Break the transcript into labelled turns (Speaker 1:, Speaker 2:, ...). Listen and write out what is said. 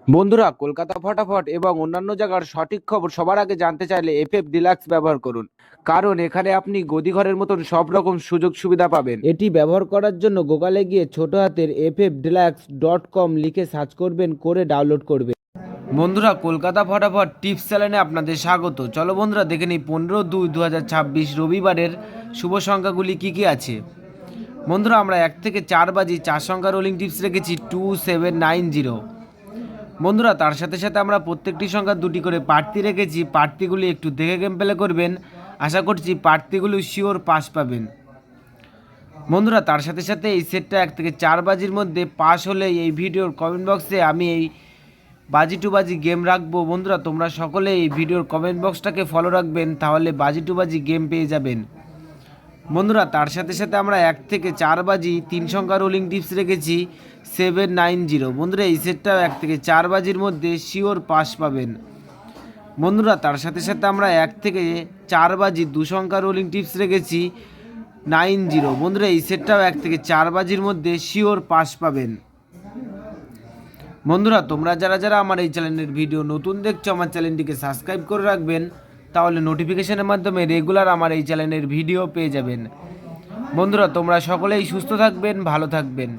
Speaker 1: বন্ধুরা, কলকাতা ফটাফট এবং অন্যান্য জায়গার সঠিক খবর সবার আগে জানতে চাইলে এফএফ ডিলাক্স ব্যবহার করুন। কারণ এখানে আপনি গদিঘরের মতন সব রকম সুযোগ সুবিধা পাবেন। এটি ব্যবহার করার জন্য গুগলে গিয়ে ছোট হাতের ffdeluxe.com লিখে সার্চ করবেন, করে ডাউনলোড করবেন। বন্ধুরা, কলকাতা ফটাফট টিপস চ্যানেলে আপনাদের স্বাগত। চলো বন্ধুরা, দেখে নিই 15/2/2026 রবিবারের শুভ সংখ্যাগুলি কি কি আছে। বন্ধুরা, আমরা 1 থেকে 4 বাজি 4 সংখ্যা রোলিং টিপস রেখেছি 2790। বন্ধুরা, তার সাথে সাথে আমরা প্রত্যেকটি সংখ্যা দুটি করে প্রার্থী রেখেছি। প্রার্থীগুলি একটু দেখে গেম প্লে করবেন, আশা করছি প্রার্থীগুলো শিওর পাস পাবেন। বন্ধুরা, তার সাথে সাথে এই সেটটা 1 থেকে 4 বাজির মধ্যে পাস হলে এই ভিডিওর কমেন্ট বক্সে আমি এই বাজি টু বাজি গেম রাখবো। বন্ধুরা, তোমরা সকলে এই ভিডিওর কমেন্ট বক্সটাকে ফলো রাখবেন, তাহলে বাজি টু বাজি গেম পেয়ে যাবেন। বন্ধুরা, তার সাথে সাথে আমরা 1 থেকে 4 বাজি 3 সংখ্যা রোলিং টিপস রেখেছি 790। বন্ধুরা, এই সেটটা 1 থেকে 4 বাজির মধ্যে শিওর পাস পাবেন। বন্ধুরা, তার সাথে সাথে আমরা 1 থেকে 4 বাজি 2 সংখ্যা রোলিং টিপস রেখেছি 90। বন্ধুরা, এই সেটটাও 1 থেকে 4 বাজির মধ্যে শিওর পাস পাবেন। বন্ধুরা, তোমরা যারা যারা আমার এই চ্যানেলের ভিডিও নতুন দেখছো, আমার চ্যানেলটিকে সাবস্ক্রাইব করে রাখবেন, তাহলে নোটিফিকেশনের মাধ্যমে রেগুলার আমার এই চ্যানেলের ভিডিও পেয়ে যাবেন। বন্ধুরা, তোমরা সকলেই সুস্থ থাকবেন, ভালো থাকবেন।